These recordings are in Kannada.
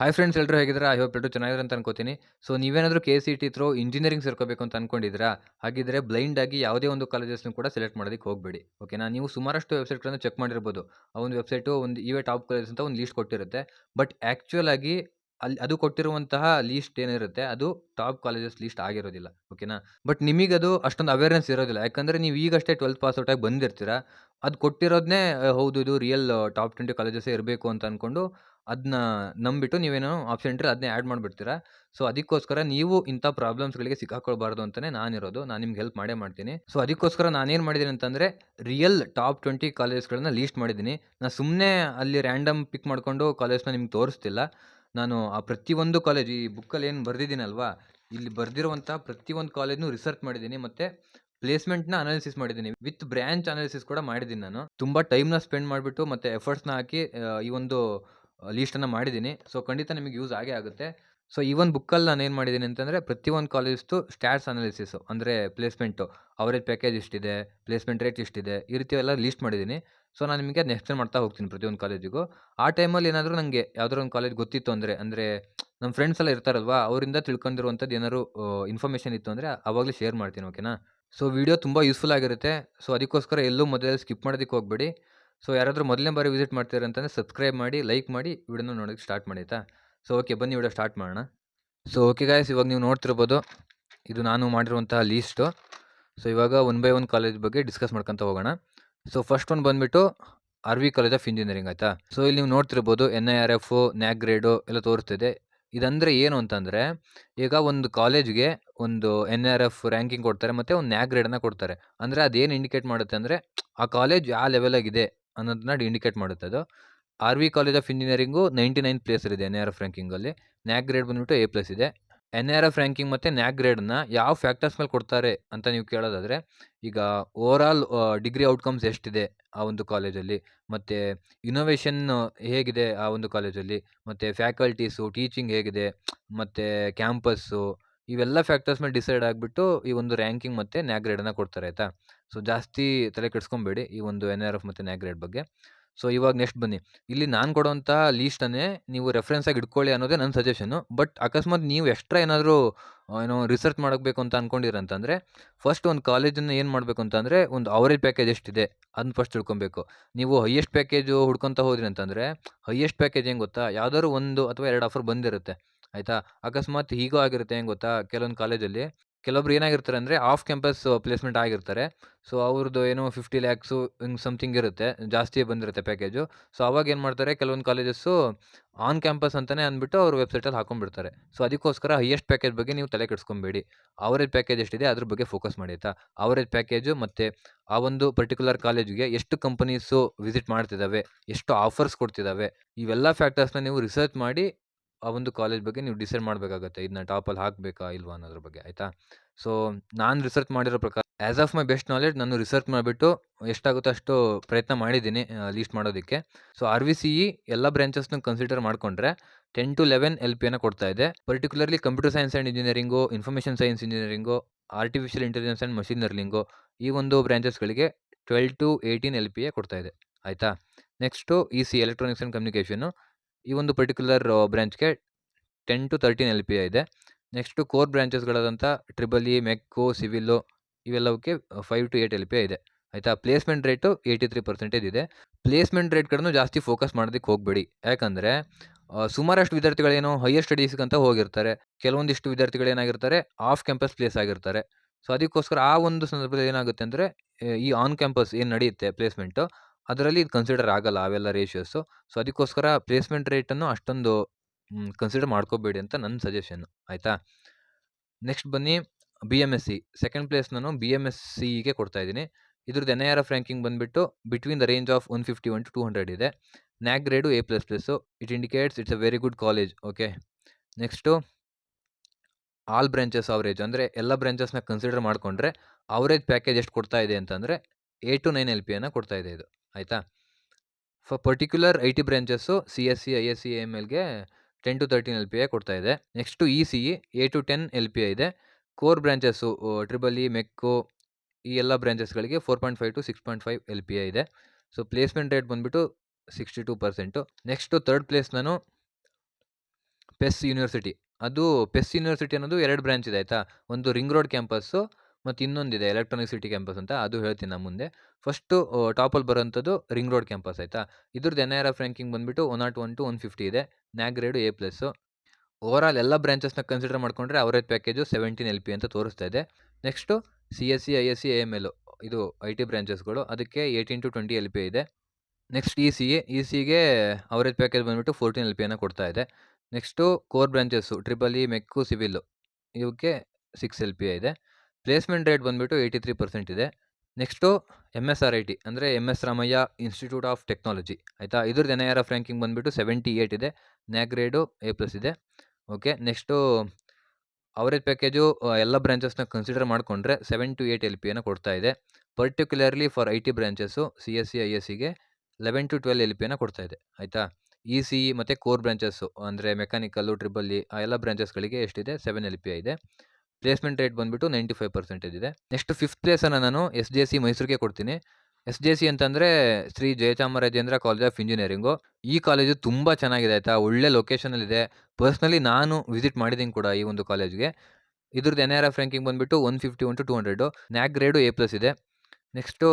ಹಾಯ್ ಫ್ರೆಂಡ್ಸ್, ಎಲ್ಲರೂ ಹೇಗಿದ್ದೀರಾ? ಐ ಹೋಪ್ ಎಲ್ಲರೂ ಚೆನ್ನಾಗಿದ್ದಾರೆ ಅಂತ ಅನ್ಕೋತೀನಿ. ಸೊ ನೀವೇನಾದರೂ ಕೆ.ಸಿ.ಟಿ ಥ್ರೂ ಇಂಜಿನಿಯರಿಂಗ್ ಸೇರ್ಕೋಬೇಕು ಅಂತ ಅನ್ಕೊಂಡಿದ್ದೀರಾ? ಹಾಗಿದ್ರೆ ಬ್ಲೈಂಡ್ ಆಗಿ ಯಾವುದೇ ಒಂದು ಕಾಲೇಜಸ್‌ನ ಕೂಡ ಸೆಲೆಕ್ಟ್ ಮಾಡೋದಕ್ಕೆ ಹೋಗಬೇಡಿ. ಓಕೆನಾ? ನೀವು ಸುಮಾರಷ್ಟು ವೆಬ್‌ಸೈಟ್‌ಗಳನ್ನು ಚೆಕ್ ಮಾಡಿರ್ಬೋದು. ಆ ಒಂದು ವೆಬ್‌ಸೈಟು ಇವೆ ಟಾಪ್ ಕಾಲೇಜಸ್ ಅಂತ ಒಂದು ಲೀಸ್ಟ್ ಕೊಟ್ಟಿರುತ್ತೆ. ಬಟ್ ಆಕ್ಚುಯಲ್ ಆಗಿ ಅದು ಕೊಟ್ಟಿರುವಂತಹ ಲೀಸ್ಟ್ ಏನಿರುತ್ತೆ ಅದು ಟಾಪ್ ಕಾಲೇಜಸ್ ಲೀಸ್ಟ್ ಆಗಿರೋದಿಲ್ಲ. ಓಕೆನಾ? ಬಟ್ ನಿಮಗದು ಅಷ್ಟೊಂದು ಅವೇರ್‌ನೆಸ್ ಇರೋದಿಲ್ಲ. ಯಾಕಂದ್ರೆ ನೀವು ಈಗಷ್ಟೇ 12th ಪಾಸ್ ಔಟ್ ಆಗಿ ಬಂದಿರ್ತೀರಾ. ಅದು ಕೊಟ್ಟಿರೋದನ್ನೇ ಹೌದು ಇದು ರಿಯಲ್ ಟಾಪ್ 20 ಕಾಲೇಜಸ್ಸೇ ಇರಬೇಕು ಅಂತ ಅನ್ಕೊಂಡು ಅದನ್ನ ನಂಬಿಟ್ಟು ನೀವೇನೋ ಆಪ್ಷನ್ ಎಂಟ್ರಿ ಅದನ್ನೇ ಆ್ಯಡ್ ಮಾಡಿಬಿಡ್ತೀರಾ. ಸೊ ಅದಕ್ಕೋಸ್ಕರ ನೀವು ಇಂಥ ಪ್ರಾಬ್ಲಮ್ಸ್‌ಗಳಿಗೆ ಸಿಕ್ಕಾಕೊಳ್ಬಾರ್ದು ಅಂತಾನೆ ನಾನಿರೋದು. ನಾನು ನಿಮ್ಗೆ ಹೆಲ್ಪ್ ಮಾಡೇ ಮಾಡ್ತೀನಿ. ಸೊ ಅದಕ್ಕೋಸ್ಕರ ನಾನೇನು ಮಾಡಿದ್ದೀನಿ ಅಂತಂದ್ರೆ ರಿಯಲ್ ಟಾಪ್ 20 ಕಾಲೇಜ್‌ಗಳನ್ನ ಲೀಸ್ಟ್ ಮಾಡಿದ್ದೀನಿ. ನಾನು ಸುಮ್ಮನೆ ಅಲ್ಲಿ ರ್ಯಾಂಡಮ್ ಪಿಕ್ ಮಾಡ್ಕೊಂಡು ಕಾಲೇಜ್‌ನ ನಿಮ್ಗೆ ತೋರಿಸ್ತಿಲ್ಲ. ನಾನು ಆ ಪ್ರತಿಯೊಂದು ಕಾಲೇಜ್ ಈ ಬುಕ್ಕಲ್ಲಿ ಏನು ಬರ್ದಿದ್ದೀನಲ್ವಾ, ಇಲ್ಲಿ ಬರ್ದಿರುವಂಥ ಪ್ರತಿಯೊಂದು ಕಾಲೇಜ್‌ನೂ ರಿಸರ್ಚ್ ಮಾಡಿದ್ದೀನಿ. ಮತ್ತೆ ಪ್ಲೇಸ್‌ಮೆಂಟ್‌ನ ಅನಾಲಿಸಿಸ್ ಮಾಡಿದ್ದೀನಿ. ವಿತ್ ಬ್ರಾಂಚ್ ಅನಾಲಿಸಿಸ್ ಕೂಡ ಮಾಡಿದ್ದೀನಿ ನಾನು. ತುಂಬಾ ಟೈಮ್‌ನ ಸ್ಪೆಂಡ್ ಮಾಡಿಬಿಟ್ಟು ಮತ್ತೆ ಎಫರ್ಟ್ಸ್‌ನ ಹಾಕಿ ಈ ಒಂದು ಲೀಸ್ಟನ್ನು ಮಾಡಿದ್ದೀನಿ. ಸೊ ಖಂಡಿತ ನಿಮಗೆ ಯೂಸ್ ಆಗೇ ಆಗುತ್ತೆ. ಸೊ ಈ ಒಂದು ಬುಕ್ಕಲ್ಲಿ ನಾನೇನು ಮಾಡಿದ್ದೀನಿ ಅಂತಂದರೆ ಪ್ರತಿಯೊಂದು ಕಾಲೇಜ್ದು ಸ್ಟ್ಯಾಟ್ಸ್ ಅನಾಲಿಸಿಸು ಅಂದರೆ ಪ್ಲೇಸ್‌ಮೆಂಟು, ಅವರೇಜ್ ಪ್ಯಾಕೇಜ್ ಇಷ್ಟಿದೆ, ಪ್ಲೇಸ್‌ಮೆಂಟ್ ರೇಟ್ ಇಷ್ಟಿದೆ, ಈ ರೀತಿ ಎಲ್ಲ ಲೀಸ್ಟ್ ಮಾಡಿದ್ದೀನಿ. ಸೊ ನಾನು ನಿಮಗೆ ಅದನ್ನ ಎಕ್ಸ್‌ಪ್ಲೇನ್ ಮಾಡ್ತಾ ಹೋಗ್ತೀನಿ ಪ್ರತಿಯೊಂದು ಕಾಲೇಜಿಗೂ. ಆ ಟೈಮಲ್ಲಿ ಏನಾದರೂ ನನಗೆ ಯಾವ್ದಾದ್ರು ಒಂದು ಕಾಲೇಜ್ ಗೊತ್ತಿತ್ತು ಅಂದರೆ ನಮ್ಮ ಫ್ರೆಂಡ್ಸ್ ಎಲ್ಲ ಇರ್ತಾರಲ್ವಾ, ಅವರಿಂದ ತಿಳ್ಕೊಂಡಿರುವಂಥದ್ದು ಏನಾದ್ರು ಇನ್ಫಾರ್ಮೇಷನ್ ಇತ್ತು ಅಂದರೆ ಆವಾಗಲೇ ಶೇರ್ ಮಾಡ್ತೀನಿ. ಓಕೆನಾ? ಸೊ ವಿಡಿಯೋ ತುಂಬ ಯೂಸ್‌ಫುಲ್ ಆಗಿರುತ್ತೆ. ಸೊ ಅದಕ್ಕೋಸ್ಕರ ಎಲ್ಲೂ ಮೊದಲೇ ಸ್ಕಿಪ್ ಮಾಡೋದಕ್ಕೆ ಹೋಗಬೇಡಿ. ಸೊ ಯಾರಾದರೂ ಮೊದಲನೇ ಬಾರಿ ವಿಸಿಟ್ ಮಾಡ್ತೀರಾ ಅಂತಂದರೆ ಸಬ್ಸ್ಕ್ರೈಬ್ ಮಾಡಿ, ಲೈಕ್ ಮಾಡಿ, ವಿಡಿಯೋನ ನೋಡೋಕ್ಕೆ ಸ್ಟಾರ್ಟ್ ಮಾಡಿ ಆಯಿತಾ? ಸೊ ಓಕೆ, ಬನ್ನಿ ವಿಡಿಯೋ ಸ್ಟಾರ್ಟ್ ಮಾಡೋಣ. ಸೊ ಓಕೆ ಗಾಯ್ಸ್, ಇವಾಗ ನೀವು ನೋಡ್ತಿರ್ಬೋದು ಇದು ನಾನು ಮಾಡಿರುವಂತಹ ಲೀಸ್ಟು. ಸೊ ಇವಾಗ ಒನ್ ಬೈ ಒನ್ ಕಾಲೇಜ್ ಬಗ್ಗೆ ಡಿಸ್ಕಸ್ ಮಾಡ್ಕೊಂತ ಹೋಗೋಣ. ಸೊ ಫಸ್ಟ್ ಒಂದು ಬಂದುಬಿಟ್ಟು R V college of engineering ಆಯಿತಾ? ಸೊ ಇಲ್ಲಿ ನೀವು ನೋಡ್ತಿರ್ಬೋದು NIRF, ನ್ಯಾಕ್ ಗ್ರೇಡು ಎಲ್ಲ ತೋರಿಸ್ತಿದೆ. ಇದಂದರೆ ಏನು ಅಂತಂದರೆ, ಈಗ ಒಂದು ಕಾಲೇಜ್ಗೆ ಒಂದು NIRF ರ್ಯಾಂಕಿಂಗ್ ಕೊಡ್ತಾರೆ ಮತ್ತು ಒಂದು ನ್ಯಾಕ್ ಗ್ರೇಡನ್ನು ಕೊಡ್ತಾರೆ. ಅಂದರೆ ಅದೇನು ಇಂಡಿಕೇಟ್ ಮಾಡುತ್ತೆ ಅಂದರೆ ಆ ಕಾಲೇಜ್ ಯಾವ ಲೆವೆಲಾಗಿದೆ ಅನ್ನೋದನ್ನ ಇಂಡಿಕೇಟ್ ಮಾಡುತ್ತೆ ಅದು. R V college of engineering 99th ಪ್ಲೇಸಲ್ಲಿದೆ NIRF ರ್ಯಾಂಕಿಂಗಲ್ಲಿ. ನ್ಯಾಕ್ ಗ್ರೇಡ್ ಬಂದುಬಿಟ್ಟು A+ ಇದೆ. NIRF ರ್ಯಾಂಕಿಂಗ್ ಮತ್ತು ನ್ಯಾಕ್ ಗ್ರೇಡನ್ನ ಯಾವ ಫ್ಯಾಕ್ಟರ್ಸ್ ಮೇಲೆ ಕೊಡ್ತಾರೆ ಅಂತ ನೀವು ಕೇಳೋದಾದರೆ, ಈಗ ಓವರಾಲ್ ಡಿಗ್ರಿ ಔಟ್‌ಕಮ್ಸ್ ಎಷ್ಟಿದೆ ಆ ಒಂದು ಕಾಲೇಜಲ್ಲಿ, ಮತ್ತು ಇನೋವೇಷನ್ ಹೇಗಿದೆ ಆ ಒಂದು ಕಾಲೇಜಲ್ಲಿ, ಮತ್ತು ಫ್ಯಾಕಲ್ಟೀಸು, ಟೀಚಿಂಗ್ ಹೇಗಿದೆ, ಮತ್ತು ಕ್ಯಾಂಪಸ್ಸು, ಇವೆಲ್ಲ ಫ್ಯಾಕ್ಟರ್ಸ್ ಮೇಲೆ ಡಿಸೈಡ್ ಆಗಿಬಿಟ್ಟು ಈ ಒಂದು ರ್ಯಾಂಕಿಂಗ್ ಮತ್ತು ನ್ಯಾಕ್ ಗ್ರೇಡನ್ನು ಕೊಡ್ತಾರೆ ಆಯಿತಾ? ಸೊ ಜಾಸ್ತಿ ತಲೆ ಕೆಡಿಸ್ಕೊಬೇಡಿ ಈ ಒಂದು NIRF ಮತ್ತು ನ್ಯಾಕ್ ಗ್ರೇಡ್ ಬಗ್ಗೆ. ಸೊ ಇವಾಗ ನೆಕ್ಸ್ಟ್ ಬನ್ನಿ. ಇಲ್ಲಿ ನಾನು ಕೊಡುವಂತಹ ಲೀಸ್ಟನ್ನೇ ನೀವು ರೆಫರೆನ್ಸ್ ಆಗಿ ಇಟ್ಕೊಳ್ಳಿ ಅನ್ನೋದೇ ನನ್ನ ಸಜೆಷನ್ನು. ಬಟ್ ಅಕಸ್ಮಾತ್ ನೀವು ಎಕ್ಸ್ಟ್ರಾ ಏನಾದರೂ ಏನೋ ರಿಸರ್ಚ್ ಮಾಡಬೇಕು ಅಂತ ಅನ್ಕೊಂಡಿರಂತಂದರೆ ಫಸ್ಟ್ ಒಂದು ಕಾಲೇಜನ್ನು ಏನು ಮಾಡಬೇಕು ಅಂತಂದರೆ ಒಂದು ಅವರೇಜ್ ಪ್ಯಾಕೇಜ್ ಎಷ್ಟಿದೆ ಅದನ್ನ ಫಸ್ಟ್ ತಿಳ್ಕೊಬೇಕು. ನೀವು ಹೈಯೆಸ್ಟ್ ಪ್ಯಾಕೇಜು ಹುಡ್ಕೊತ ಹೋದ್ರಿ ಅಂತಂದರೆ ಹೈಯೆಸ್ಟ್ ಪ್ಯಾಕೇಜ್ ಏನು ಗೊತ್ತಾ, ಯಾವ್ದಾದ್ರು 1 ಅಥವಾ 2 ಆಫರ್ ಬಂದಿರುತ್ತೆ ಆಯಿತಾ? ಅಕಸ್ಮಾತ್ ಹೀಗೂ ಆಗಿರುತ್ತೆ ಏನು ಗೊತ್ತಾ, ಕೆಲವೊಂದು ಕಾಲೇಜಲ್ಲಿ ಕೆಲವೊಬ್ರು ಏನಾಗಿರ್ತಾರೆ ಅಂದರೆ ಆಫ್ ಕ್ಯಾಂಪಸ್ ಪ್ಲೇಸ್‌ಮೆಂಟ್ ಆಗಿರ್ತಾರೆ. ಸೊ ಅವ್ರದ್ದು ಏನೋ 50 ಲ್ಯಾಕ್ಸು ಹಿಂಗೆ ಸಮಥಿಂಗ್ ಇರುತ್ತೆ, ಜಾಸ್ತಿಯೇ ಬಂದಿರುತ್ತೆ ಪ್ಯಾಕೇಜು. ಸೊ ಅವಾಗ ಏನು ಮಾಡ್ತಾರೆ ಕೆಲವೊಂದು ಕಾಲೇಜಸ್ಸು ಆನ್ ಕ್ಯಾಂಪಸ್ ಅಂತಲೇ ಅಂದ್ಬಿಟ್ಟು ಅವ್ರ ವೆಬ್ಸೈಟಲ್ಲಿ ಹಾಕೊಂಡ್ಬಿಡ್ತಾರೆ. ಸೊ ಅದಕ್ಕೋಸ್ಕರ ಹೈಯೆಸ್ಟ್ ಪ್ಯಾಕೇಜ್ ಬಗ್ಗೆ ನೀವು ತಲೆ ಕೆಡಿಸ್ಕೊಬೇಡಿ. ಅವರೇಜ್ ಪ್ಯಾಕೇಜ್ ಎಷ್ಟಿದೆ ಅದ್ರ ಬಗ್ಗೆ ಫೋಕಸ್ ಮಾಡಿ ಆಯಿತಾ? ಅವರೇಜ್ ಪ್ಯಾಕೇಜು ಮತ್ತು ಆ ಒಂದು ಪರ್ಟಿಕ್ಯುಲರ್ ಕಾಲೇಜಿಗೆ ಎಷ್ಟು ಕಂಪನೀಸು ವಿಸಿಟ್ ಮಾಡ್ತಿದ್ದಾವೆ, ಎಷ್ಟು ಆಫರ್ಸ್ ಕೊಡ್ತಿದ್ದಾವೆ, ಇವೆಲ್ಲ ಫ್ಯಾಕ್ಟರ್ಸ್‌ನ ನೀವು ರಿಸರ್ಚ್ ಮಾಡಿ ಆ ಒಂದು ಕಾಲೇಜ್ ಬಗ್ಗೆ ನೀವು ಡಿಸೈಡ್ ಮಾಡಬೇಕಾಗತ್ತೆ. ಇದನ್ನ ಟಾಪಲ್ಲಿ ಹಾಕಬೇಕಾ ಇಲ್ವಾ ಅನ್ನೋದ್ರ ಬಗ್ಗೆ ಆಯಿತಾ? ಸೊ ನಾನು ರಿಸರ್ಚ್ ಮಾಡಿರೋ ಪ್ರಕಾರ as of my best knowledge ನಾನು ರಿಸರ್ಚ್ ಮಾಡಿಬಿಟ್ಟು ಎಷ್ಟಾಗುತ್ತೋ ಅಷ್ಟು ಪ್ರಯತ್ನ ಮಾಡಿದ್ದೀನಿ ಲೀಸ್ಟ್ ಮಾಡೋದಕ್ಕೆ. ಸೊ RVCE ಎಲ್ಲ ಬ್ರಾಂಚಸ್‌ನ ಕನ್ಸಿಡರ್ ಮಾಡಿಕೊಂಡ್ರೆ 10-11 LPAನ ಕೊಡ್ತಾ ಇದೆ. Particularly computer science and engineering, information science engineering, artificial intelligence and machine learning, ಈ ಒಂದು ಬ್ರಾಂಚಸ್‌ಗಳಿಗೆ 12-18 LPA ಕೊಡ್ತಾ ಇದೆ ಆಯಿತಾ? Next EC electronics and communication, ಈ ಒಂದು ಪರ್ಟಿಕ್ಯುಲರ್ ಬ್ರಾಂಚ್‌ಗೆ 10-13 LPA ಇದೆ. Next core ಬ್ರಾಂಚಸ್‌ಗಳಾದಂಥ triple E, ಮೆಕ್ಕು, civil ಇವೆಲ್ಲವಕ್ಕೆ 5-8 LPA ಇದೆ ಆಯಿತಾ? ಪ್ಲೇಸ್‌ಮೆಂಟ್ ರೇಟು 83% ಇದೆ. ಪ್ಲೇಸ್‌ಮೆಂಟ್ ರೇಟ್ ಕಡೆನೂ ಜಾಸ್ತಿ ಫೋಕಸ್ ಮಾಡೋದಕ್ಕೆ ಹೋಗಬೇಡಿ. ಯಾಕಂದರೆ ಸುಮಾರಷ್ಟು ವಿದ್ಯಾರ್ಥಿಗಳೇನು ಹೈಯರ್ ಸ್ಟಡೀಸ್‌ಗಂತ ಹೋಗಿರ್ತಾರೆ. ಕೆಲವೊಂದಿಷ್ಟು ವಿದ್ಯಾರ್ಥಿಗಳು ಏನಾಗಿರ್ತಾರೆ ಆಫ್ ಕ್ಯಾಂಪಸ್ ಪ್ಲೇಸ್ ಆಗಿರ್ತಾರೆ. ಸೊ ಅದಕ್ಕೋಸ್ಕರ ಆ ಒಂದು ಸಂದರ್ಭದಲ್ಲಿ ಏನಾಗುತ್ತೆ ಅಂದರೆ ಈ ಆನ್ ಕ್ಯಾಂಪಸ್ ಏನು ನಡೆಯುತ್ತೆ ಪ್ಲೇಸ್‌ಮೆಂಟು, ಅದರಲ್ಲಿ ಇದು ಕನ್ಸಿಡರ್ ಆಗಲ್ಲ ಅವೆಲ್ಲ ರೇಷಿಯೋಸು. ಸೊ ಅದಕ್ಕೋಸ್ಕರ ಪ್ಲೇಸ್‌ಮೆಂಟ್ ರೇಟನ್ನು ಅಷ್ಟೊಂದು ಕನ್ಸಿಡರ್ ಮಾಡ್ಕೋಬೇಡಿ ಅಂತ ನನ್ನ ಸಜೆಷನ್ನು ಆಯಿತಾ? ನೆಕ್ಸ್ಟ್ ಬನ್ನಿ BMSc. ಸೆಕೆಂಡ್ ಪ್ಲೇಸ್ ನಾನು BMSCಗೆ ಕೊಡ್ತಾ ಇದ್ದೀನಿ. ಇದ್ರದ್ದು NIRF ರ್ಯಾಂಕಿಂಗ್ ಬಂದುಬಿಟ್ಟು ಬಿಟ್ವೀನ್ ದ ರೇಂಜ್ ಆಫ್ 151-200 ಇದೆ. NAAC grade A++. It indicates it's a very good college. Okay. Next all branches average, ಅಂದರೆ ಎಲ್ಲ ಬ್ರಾಂಚಸ್‌ನ ಕನ್ಸಿಡರ್ ಮಾಡಿಕೊಂಡ್ರೆ ಅವರೇಜ್ ಪ್ಯಾಕೇಜ್ ಎಷ್ಟು ಕೊಡ್ತಾ ಇದೆ ಅಂತಂದರೆ 8-9 LPAನ ಕೊಡ್ತಾ ಇದೆ ಇದು ಆಯಿತಾ? For particular IT branches CSE, ISC, AMLಗೆ 10-13 LPA ಕೊಡ್ತಾ ಇದೆ. ನೆಕ್ಸ್ಟು ECE 8-10 LPA ಇದೆ. ಕೋರ್ ಬ್ರಾಂಚಸ್ಸು ಟ್ರಿಬಲ್ ಇ, ಮೆಕ್ಕು ಈ ಎಲ್ಲ ಬ್ರಾಂಚಸ್ಗಳಿಗೆ 4.5-6.5 LPA ಇದೆ. ಸೊ ಪ್ಲೇಸ್‌ಮೆಂಟ್ ರೇಟ್ ಬಂದುಬಿಟ್ಟು 62%. ನೆಕ್ಸ್ಟು ಥರ್ಡ್ ಪ್ಲೇಸ್ ನಾನು ಪೆಸ್ ಯೂನಿವರ್ಸಿಟಿ. ಅದು ಪೆಸ್ ಯೂನಿವರ್ಸಿಟಿ ಅನ್ನೋದು 2 ಬ್ರಾಂಚ್ ಇದೆ ಆಯಿತಾ. ಒಂದು ರಿಂಗ್ ರೋಡ್ ಕ್ಯಾಂಪಸ್ಸು ಮತ್ತು ಇನ್ನೊಂದಿದೆ ಎಲೆಕ್ಟ್ರಾನಿಕ್ ಸಿಟಿ ಕ್ಯಾಂಪಸ್ ಅಂತ, ಅದು ಹೇಳ್ತೀನಿ ನಾನು ಮುಂದೆ. ಫಸ್ಟು ಟಾಪಲ್ಲಿ ಬರೋಂಥದ್ದು ರಿಂಗ್ ರೋಡ್ ಕ್ಯಾಂಪಸ್ ಆಯಿತಾ. ಇದ್ರದ್ದು NIRF ರ್ಯಾಂಕಿಂಗ್ ಬಂದುಬಿಟ್ಟು 101 to 150 ಇದೆ. NAAC grade A+. ಓವರಾಲ್ ಎಲ್ಲ ಬ್ರಾಂಚಸ್ನ ಕನ್ಸಿಡರ್ ಮಾಡಿಕೊಂಡ್ರೆ ಅವರೇಜ್ ಪ್ಯಾಕೇಜು 17 LP ಅಂತ ತೋರಿಸ್ತಾ ಇದೆ. ನೆಕ್ಸ್ಟು CSE, ISC, AML ಇದು IT ಬ್ರಾಂಚಸ್ಗಳು, ಅದಕ್ಕೆ 18 to 20 LP ಇದೆ. ನೆಕ್ಸ್ಟ್ ECಗೆ ಅವರೇಜ್ ಪ್ಯಾಕೇಜ್ ಬಂದುಬಿಟ್ಟು 14 LPಯನ್ನು ಕೊಡ್ತಾ ಇದೆ. Next core branches EEE, MEC, civil ಇವಕ್ಕೆ 6 LPA ಇದೆ. ಪ್ಲೇಸ್ಮೆಂಟ್ ರೇಟ್ ಬಂದುಬಿಟ್ಟು 83% ಇದೆ. ನೆಕ್ಸ್ಟು MSRIT ಅಂದರೆ MS Ramaiah institute of technology ಆಯಿತಾ. ಇದ್ರದ್ದು NIRF ರ್ಯಾಂಕಿಂಗ್ ಬಂದುಬಿಟ್ಟು 78 ಇದೆ. ನ್ಯಾಕ್ ಗ್ರೇಡು A+ ಇದೆ. ಓಕೆ, ನೆಕ್ಸ್ಟು ಅವರೇಜ್ ಪ್ಯಾಕೇಜು ಎಲ್ಲ ಬ್ರಾಂಚಸ್ನ ಕನ್ಸಿಡರ್ ಮಾಡಿಕೊಂಡ್ರೆ 7 to 8 LPಯನ್ನು ಕೊಡ್ತಾ ಇದೆ. Particularly for IT branches CSE, ISCಗೆ 11 to 12 LPಯನ್ನು ಕೊಡ್ತಾ ಇದೆ ಆಯಿತಾ. ECE ಮತ್ತು ಕೋರ್ ಬ್ರಾಂಚಸ್ಸು ಅಂದರೆ ಮೆಕ್ಯಾನಿಕಲ್ಲು, EEE ಆ ಎಲ್ಲ ಬ್ರಾಂಚಸ್ಗಳಿಗೆ ಎಷ್ಟಿದೆ 7 LPA ಇದೆ. ಪ್ಲೇಸ್ಮೆಂಟ್ ರೇಟ್ ಬಂದುಬಿಟ್ಟು 95% ಇದೆ. ನೆಕ್ಸ್ಟ್ 5th ಪ್ಲೇಸನ್ನು ನಾನು SJC ಮೈಸೂರಿಗೆ ಕೊಡ್ತೀನಿ. SJC ಅಂತಂದರೆ Shri Jayachamarajendra college of engineering. ಈ ಕಾಲೇಜು ತುಂಬ ಚೆನ್ನಾಗಿದೆ ಆಯಿತಾ, ಒಳ್ಳೆ ಲೊಕೇಶನಲ್ಲಿದೆ. ಪರ್ಸ್ನಲಿ ನಾನು ವಿಸಿಟ್ ಮಾಡಿದ್ದೀನಿ ಕೂಡ ಈ ಒಂದು ಕಾಲೇಜ್ಗೆ. ಇದ್ರದ್ದು NIRF ರ್ಯಾಂಕಿಂಗ್ ಬಂದುಬಿಟ್ಟು 151 to 200. ನ್ಯಾಕ್ ಗ್ರೇಡು A+ ಇದೆ. ನೆಕ್ಸ್ಟು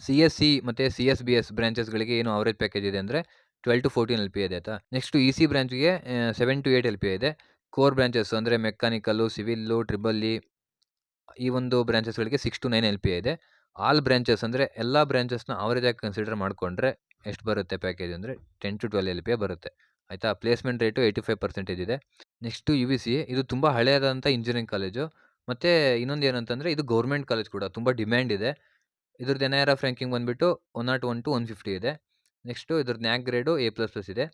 CSE ಮತ್ತು CSBS ಬ್ರಾಂಚಸ್ಗಳಿಗೆ ಏನು ಅವರೇಜ್ ಪ್ಯಾಕೇಜ್ ಇದೆ ಅಂದರೆ 12 to 14 LPA ಇದೆ ಆಯಿತಾ. ನೆಕ್ಸ್ಟು EC ಬ್ರಾಂಚ್ಗೆ 7 to 8 LPA ಇದೆ. ಕೋರ್ ಬ್ರಾಂಚಸ್ ಅಂದರೆ ಮೆಕ್ಯಾನಿಕಲ್ಲು, ಸಿವಿಲ್ಲು, EEE ಈ ಒಂದು ಬ್ರಾಂಚಸ್ಗಳಿಗೆ 6 to 9 LPA ಇದೆ. ಆಲ್ ಬ್ರಾಂಚಸ್ ಅಂದರೆ ಎಲ್ಲ ಬ್ರಾಂಚಸ್ನ ಅವರೇಜಾಗಿ ಕನ್ಸಿಡರ್ ಮಾಡಿಕೊಂಡ್ರೆ ಎಷ್ಟು ಬರುತ್ತೆ ಪ್ಯಾಕೇಜ್ ಅಂದರೆ 10 to 12 LPA ಬರುತ್ತೆ ಆಯಿತಾ. ಪ್ಲೇಸ್ಮೆಂಟ್ ರೇಟು 85% ಇದೆ. ನೆಕ್ಸ್ಟು UVC, ಇದು ತುಂಬ ಹಳೆಯದಾದಂಥ ಇಂಜಿನಿಯರಿಂಗ್ ಕಾಲೇಜು. ಮತ್ತು ಇನ್ನೊಂದು ಏನಂತಂದರೆ ಇದು ಗೌರ್ಮೆಂಟ್ ಕಾಲೇಜ್ ಕೂಡ, ತುಂಬ ಡಿಮ್ಯಾಂಡ್ ಇದೆ. ಇದ್ರದ್ದು NIRF ರ್ಯಾಂಕಿಂಗ್ ಬಂದುಬಿಟ್ಟು 101 to 150 ಇದೆ. ನೆಕ್ಸ್ಟು ಇದ್ರದ್ದು ನ್ಯಾಕ್ ಗ್ರೇಡು A++ ಇದೆ.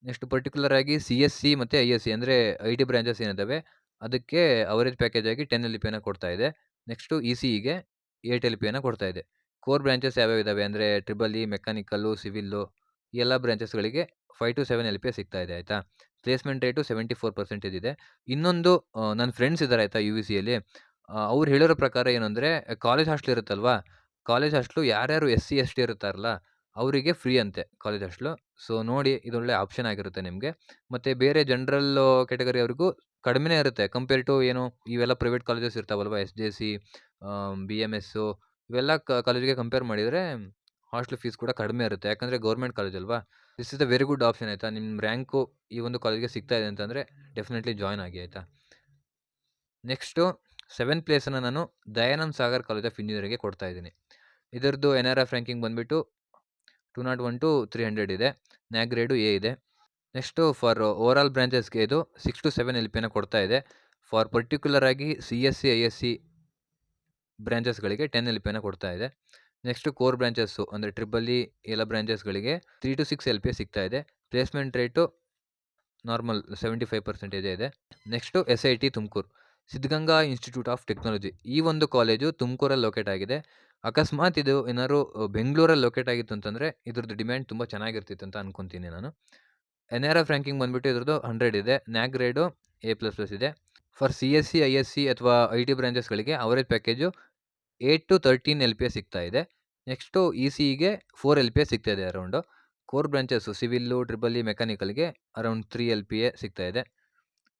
ನೆಕ್ಸ್ಟ್ ಪರ್ಟಿಕ್ಯುಲರ್ ಆಗಿ CSC ಮತ್ತು ISC ಅಂದರೆ IT ಬ್ರಾಂಚಸ್ ಏನಿದ್ದಾವೆ ಅದಕ್ಕೆ ಅವರೇಜ್ ಪ್ಯಾಕೇಜ್ ಆಗಿ 10 LPಯನ್ನು ಕೊಡ್ತಾ ಇದೆ. ನೆಕ್ಸ್ಟು ECEಗೆ 8 LPಯನ್ನು ಕೊಡ್ತಾ ಇದೆ. ಕೋರ್ ಬ್ರಾಂಚಸ್ ಯಾವ್ಯಾವ ಇದ್ದಾವೆ ಅಂದರೆ EEE, ಮೆಕ್ಯಾನಿಕಲ್ಲು, ಸಿವಿಲ್ಲು ಈ ಎಲ್ಲ ಬ್ರಾಂಚಸ್ಗಳಿಗೆ 5 to 7 LPA ಸಿಗ್ತಾ ಇದೆ ಆಯಿತಾ. ಪ್ಲೇಸ್ಮೆಂಟ್ ರೇಟು 74% ಇದೆ. ಇನ್ನೊಂದು ನನ್ನ ಫ್ರೆಂಡ್ಸ್ ಇದ್ದಾರೆ ಆಯಿತಾ UVCಯಲ್ಲಿ. ಅವ್ರು ಹೇಳಿರೋ ಪ್ರಕಾರ ಏನು ಅಂದರೆ ಕಾಲೇಜ್ ಹಾಸ್ಟೆಲ್ ಇರುತ್ತಲ್ವಾ, ಕಾಲೇಜ್ ಹಾಸ್ಟೆಲು ಯಾರ್ಯಾರು SC ST ಇರ್ತಾರಲ್ಲ ಅವರಿಗೆ ಫ್ರೀ ಅಂತೆ ಕಾಲೇಜ್ ಹಾಸ್ಟೆಲು. ಸೊ ನೋಡಿ, ಇದೊಳ್ಳೆ ಆಪ್ಷನ್ ಆಗಿರುತ್ತೆ ನಿಮಗೆ. ಮತ್ತು ಬೇರೆ ಜನರಲ್ ಕ್ಯಾಟಗರಿ ಅವ್ರಿಗೂ ಕಡಿಮೆನೇ ಇರುತ್ತೆ ಕಂಪೇರ್ ಟು ಏನು ಇವೆಲ್ಲ ಪ್ರೈವೇಟ್ ಕಾಲೇಜಸ್ ಇರ್ತಾವಲ್ವ, SJC, BMS ಇವೆಲ್ಲ ಕಾಲೇಜಿಗೆ ಕಂಪೇರ್ ಮಾಡಿದರೆ ಹಾಸ್ಟೆಲ್ ಫೀಸ್ ಕೂಡ ಕಡಿಮೆ ಇರುತ್ತೆ, ಯಾಕಂದರೆ ಗೌರ್ಮೆಂಟ್ ಕಾಲೇಜ್ ಅಲ್ವಾ. This is a very good option ಆಯಿತಾ. ನಿಮ್ಮ ರ್ಯಾಂಕು ಈ ಒಂದು ಕಾಲೇಜ್ಗೆ ಸಿಗ್ತಾ ಇದೆ ಅಂತಂದರೆ ಡೆಫಿನೆಟ್ಲಿ ಜಾಯ್ನ್ ಆಗಿ ಆಯಿತಾ. ನೆಕ್ಸ್ಟು 7th ಪ್ಲೇಸನ್ನು ನಾನು ದಯಾನಂದ್ ಸಾಗರ್ ಕಾಲೇಜ್ ಆಫ್ ಇಂಜಿನಿಯರಿಂಗ್ಗೆ ಕೊಡ್ತಾ ಇದ್ದೀನಿ. ಇದರದ್ದು NIRF ರ್ಯಾಂಕಿಂಗ್ ಬಂದುಬಿಟ್ಟು 201 to 300 ಇದೆ. ನ್ಯಾಕ್ ಗ್ರೇಡು A ಇದೆ. ನೆಕ್ಸ್ಟು ಫಾರ್ ಓವರಾಲ್ ಬ್ರಾಂಚಸ್ಗೆ ಇದು 6 to 7 LPಯನ್ನು ಕೊಡ್ತಾ ಇದೆ. ಫಾರ್ ಪರ್ಟಿಕ್ಯುಲರ್ ಆಗಿ CSC, ISC ಬ್ರಾಂಚಸ್ಗಳಿಗೆ 10 LPಯನ್ನು ಕೊಡ್ತಾ ಇದೆ. ನೆಕ್ಸ್ಟು ಕೋರ್ ಬ್ರಾಂಚಸ್ಸು ಅಂದರೆ EEE ಎಲ್ಲ ಬ್ರಾಂಚಸ್ಗಳಿಗೆ 3 to 6 LPA ಸಿಗ್ತಾ ಇದೆ. ಪ್ಲೇಸ್ಮೆಂಟ್ ರೇಟು ನಾರ್ಮಲ್ 75% ಇದೆ. Next SIT Tumakuru, Siddaganga institute of technology. ಈ ಒಂದು ಕಾಲೇಜು ತುಮಕೂರಲ್ಲಿ ಲೊಕೇಟ್ ಆಗಿದೆ. ಅಕಸ್ಮಾತ್ ಇದು ಏನಾದ್ರು ಬೆಂಗಳೂರಲ್ಲಿ ಲೊಕೇಟ್ ಆಗಿತ್ತು ಅಂತಂದರೆ ಇದ್ರದ್ದು ಡಿಮ್ಯಾಂಡ್ ತುಂಬ ಚೆನ್ನಾಗಿರ್ತಿತ್ತು ಅಂತ ಅನ್ಕೊತೀನಿ ನಾನು. NIRF ರ್ಯಾಂಕಿಂಗ್ ಬಂದುಬಿಟ್ಟು ಇದ್ರದ್ದು 100 ಇದೆ. ನ್ಯಾಕ್ ಗ್ರೇಡು A++ ಇದೆ. ಫಾರ್ CSC, ISC ಅಥವಾ IT ಬ್ರಾಂಚಸ್ಗಳಿಗೆ average package 8 to 13 LPA ಸಿಗ್ತಾ ಇದೆ. ನೆಕ್ಸ್ಟು ECEಗೆ 4 LPA ಸಿಗ್ತಾ ಇದೆ around. Core branches civil, EEE, ಮೆಕ್ಯಾನಿಕಲ್ಗೆ ಅರೌಂಡ್ 3 LPA ಸಿಗ್ತಾ ಇದೆ.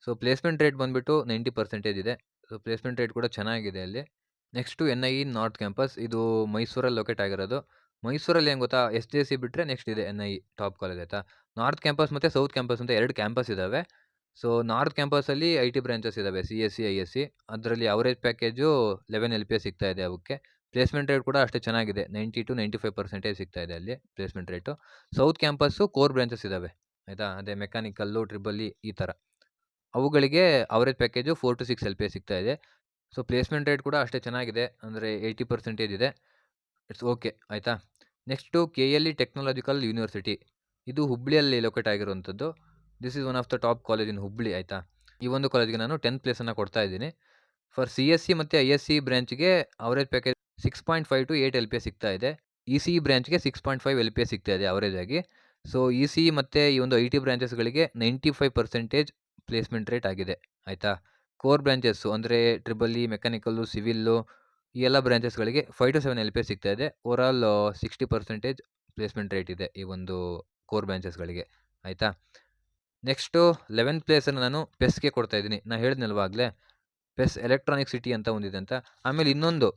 ಸೊ ಪ್ಲೇಸ್ಮೆಂಟ್ ರೇಟ್ ಬಂದುಬಿಟ್ಟು 90% ಇದೆ. ಸೊ ಪ್ಲೇಸ್ಮೆಂಟ್ ರೇಟ್ ಕೂಡ ಚೆನ್ನಾಗಿದೆ ಅಲ್ಲಿ. ನೆಕ್ಸ್ಟು NIE ನಾರ್ತ್ ಕ್ಯಾಂಪಸ್, ಇದು ಮೈಸೂರಲ್ಲಿ ಲೊಕೇಟ್ ಆಗಿರೋದು. ಮೈಸೂರಲ್ಲಿ ಏನು ಗೊತ್ತಾ, SJC ಬಿಟ್ಟರೆ ನೆಕ್ಸ್ಟ್ ಇದೆ NIE ಟಾಪ್ ಕಾಲೇಜ್ ಆಯಿತಾ. ನಾರ್ತ್ ಕ್ಯಾಂಪಸ್ ಮತ್ತು ಸೌತ್ ಕ್ಯಾಂಪಸ್ ಅಂತ 2 ಕ್ಯಾಂಪಸ್ ಇದ್ದಾವೆ. ಸೊ ನಾರ್ತ್ ಕ್ಯಾಂಪಸಲ್ಲಿ IT ಬ್ರಾಂಚಸ್ ಇದ್ದಾವೆ CSC, ISC. ಅದರಲ್ಲಿ ಅವರೇಜ್ ಪ್ಯಾಕೇಜು 11 LPA ಸಿಗ್ತಾ ಇದೆ ಅವಕ್ಕೆ. ಪ್ಲೇಸ್ಮೆಂಟ್ ರೇಟ್ ಕೂಡ ಅಷ್ಟೇ ಚೆನ್ನಾಗಿದೆ, 90 to 95% ಸಿಗ್ತಾ ಇದೆ ಅಲ್ಲಿ placement rate. South campus core branches ಇದ್ದಾವೆ ಆಯಿತಾ, ಅದೇ ಮೆಕ್ಯಾನಿಕಲ್ಲು, EEE ಈ ಥರ. ಅವುಗಳಿಗೆ ಅವರೇಜ್ ಪ್ಯಾಕೇಜು 4 to 6 LPA ಸಿಗ್ತಾ ಇದೆ. ಸೊ ಪ್ಲೇಸ್ಮೆಂಟ್ ರೇಟ್ ಕೂಡ ಅಷ್ಟೇ ಚೆನ್ನಾಗಿದೆ, ಅಂದರೆ 80% ಇದೆ. ಇಟ್ಸ್ ಓಕೆ ಆಯಿತಾ. ನೆಕ್ಸ್ಟು KLE ಟೆಕ್ನಾಲಜಿಕಲ್ ಯೂನಿವರ್ಸಿಟಿ, ಇದು ಹುಬ್ಳಿಯಲ್ಲಿ ಲೊಕೇಟ್ ಆಗಿರುವಂಥದ್ದು. This is one of the top college in Hubli ಆಯಿತಾ. ಈ ಒಂದು ಕಾಲೇಜ್ಗೆ ನಾನು 10th ಪ್ಲೇಸನ್ನು ಕೊಡ್ತಾ ಇದ್ದೀನಿ. ಫಾರ್ CSC ಮತ್ತು ISC ಬ್ರಾಂಚ್ಗೆ ಅವರೇಜ್ ಪ್ಯಾಕೇಜ್ 6.5 to 8 LPA ಸಿಗ್ತಾ ಇದೆ. ECE ಬ್ರಾಂಚ್ಗೆ 6.5 LPA ಸಿಗ್ತಾ ಇದೆ ಅವರೇಜ್ ಆಗಿ. ಸೊ ECE ಮತ್ತು ಈ ಒಂದು IT ಬ್ರಾಂಚಸ್ಗಳಿಗೆ 95% ಪ್ಲೇಸ್ಮೆಂಟ್ ರೇಟ್ ಆಗಿದೆ ಆಯಿತಾ. ಕೋರ್ ಬ್ರಾಂಚಸ್ಸು ಅಂದರೆ EEE, ಮೆಕ್ಯಾನಿಕಲ್ಲು, ಸಿವಿಲ್ಲು ಈ ಎಲ್ಲ ಬ್ರಾಂಚಸ್ಗಳಿಗೆ 5 to 7 LPA ಸಿಗ್ತಾ ಇದೆ. ಓವರಾಲ್ 60% ಪ್ಲೇಸ್ಮೆಂಟ್ ರೇಟ್ ಇದೆ ಈ ಒಂದು ಕೋರ್ ಬ್ರಾಂಚಸ್ಗಳಿಗೆ ಆಯಿತಾ. ನೆಕ್ಸ್ಟು 11th ಪ್ಲೇಸನ್ನು ನಾನು ಪೆಸ್‌ಗೆ ಕೊಡ್ತಾ ಇದ್ದೀನಿ. ನಾನು ಹೇಳಿದ್ನಲ್ವಾ ಆಗಲೇ, ಪೆಸ್ ಎಲೆಕ್ಟ್ರಾನಿಕ್ ಸಿಟಿ ಅಂತ ಒಂದಿದೆ ಅಂತ. ಆಮೇಲೆ ಇನ್ನೊಂದು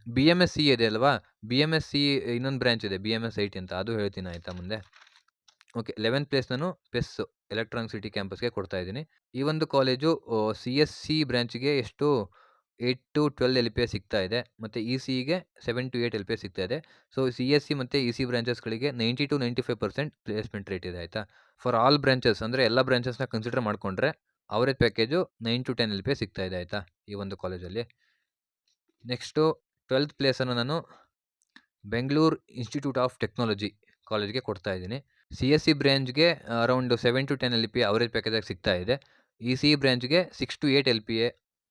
BMSC ಇದೆ ಅಲ್ವಾ, BMSC ಇನ್ನೊಂದು ಬ್ರಾಂಚ್ ಇದೆ BMS IT ಅಂತ, ಅದು ಹೇಳ್ತೀನಿ ಆಯಿತಾ ಮುಂದೆ. ಓಕೆ, 11th ಪ್ಲೇಸ್ ನಾನು ಪೆಸ್ ಎಲೆಕ್ಟ್ರಾನಿಕ್ ಸಿಟಿ ಕ್ಯಾಂಪಸ್‌ಗೆ ಕೊಡ್ತಾ ಇದ್ದೀನಿ. ಈ ಒಂದು ಕಾಲೇಜು CSC ಬ್ರಾಂಚ್‌ಗೆ ಎಷ್ಟು 8-12 LPA ಸಿಗ್ತಾ ಇದೆ, ಮತ್ತು ECEಗೆ 7-8 LPA ಸಿಗ್ತಾ ಇದೆ. ಸೊ CSC ಮತ್ತು EC ಬ್ರಾಂಚಸ್ಗಳಿಗೆ 90-95% ಪ್ಲೇಸ್ಮೆಂಟ್ ರೇಟ್ ಇದೆ ಆಯಿತಾ. ಫಾರ್ ಆಲ್ ಬ್ರಾಂಚಸ್ ಅಂದರೆ ಎಲ್ಲ ಬ್ರಾಂಚಸ್ನ ಕನ್ಸಿಡರ್ ಮಾಡಿಕೊಂಡ್ರೆ ಅವರೇಜ್ ಪ್ಯಾಕೇಜು 9-10 LPA ಸಿಗ್ತಾ ಇದೆ ಆಯಿತಾ ಈ ಒಂದು ಕಾಲೇಜಲ್ಲಿ. ನೆಕ್ಸ್ಟು 12th ಪ್ಲೇಸನ್ನು ನಾನು ಬೆಂಗಳೂರು ಇನ್ಸ್ಟಿಟ್ಯೂಟ್ ಆಫ್ ಟೆಕ್ನಾಲಜಿ ಕಾಲೇಜ್ಗೆ ಕೊಡ್ತಾ ಇದ್ದೀನಿ. CSC ಬ್ರಾಂಚ್‌ಗೆ ಅರೌಂಡ್ 7-10 LPA ಅವರೇಜ್ ಪ್ಯಾಕೇಜಾಗಿ ಸಿಗ್ತಾ ಇದೆ. ECE ಬ್ರಾಂಚ್‌ಗೆ 6-8 LPA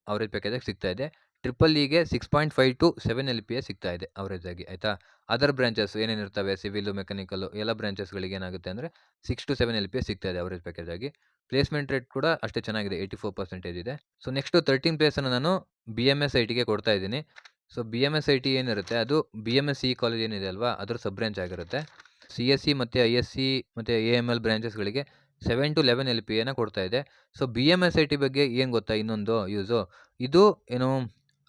ಅವರೇಜ್ ಪ್ಯಾಕೇಜಾಗಿ ಸಿಗ್ತಾ ಇದೆ. ಟ್ರಿಪಲ್ ಇಗೆ 6.5-7 LPA ಸಿಗ್ತಾ ಇದೆ ಅವರೇಜಾಗಿ ಆಯಿತಾ. ಅದರ್ ಬ್ರಾಂಚಸ್ ಏನೇನಿರ್ತವೆ, ಸಿವಿಲು, ಮೆಕ್ಯಾನಿಕಲ್ಲು ಎಲ್ಲ ಬ್ರಾಂಚಸ್ಗಳಿಗೆ ಏನಾಗುತ್ತೆ ಅಂದರೆ 6-7 LPA ಸಿಗ್ತಾ ಇದೆ ಅವರೇಜ್ ಪ್ಯಾಕೇಜಾಗಿ. ಪ್ಲೇಸ್ಮೆಂಟ್ ರೇಟ್ ಕೂಡ ಅಷ್ಟೇ ಚೆನ್ನಾಗಿದೆ, 84% ಇದೆ. ಸೊ ನೆಕ್ಸ್ಟು 13th ಪ್ಲೇಸನ್ನು ನಾನು BMS ITಗೆ ಕೊಡ್ತಾ ಇದ್ದೀನಿ. ಸೊ BMS IT ಏನಿರುತ್ತೆ ಅದು BMSC ಕಾಲೇಜ್ ಏನಿದೆ ಅಲ್ವಾ, ಅದರ ಸಬ್ ಬ್ರಾಂಚ್ ಆಗಿರುತ್ತೆ. CSC ಮತ್ತು ISC ಮತ್ತು AML ಬ್ರಾಂಚಸ್ಗಳಿಗೆ 7-11 LPAನ ಕೊಡ್ತಾ ಇದೆ. ಸೊ BMS IT ಬಗ್ಗೆ ಏನು ಗೊತ್ತಾ ಇನ್ನೊಂದು ಯೂಸು, ಇದು ಏನು